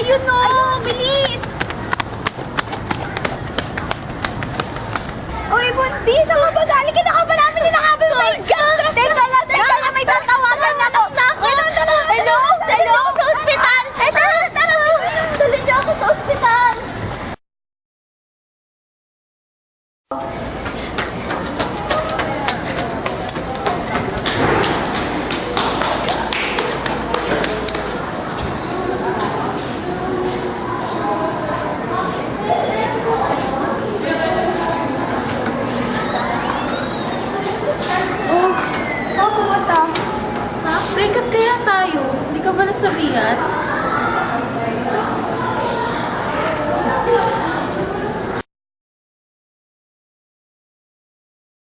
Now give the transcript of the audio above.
Ayun no! Bilis! Uy, buntis! Ako ba galing? Kinaka ba namin ninakabal pa yung gas? Teka lang! May tatawagan na to! Hello? Hello? Sa ospital! Tara! Tuloy niyo ako sa ospital! Break up kaya tayo? Hindi ka ba nasabihan?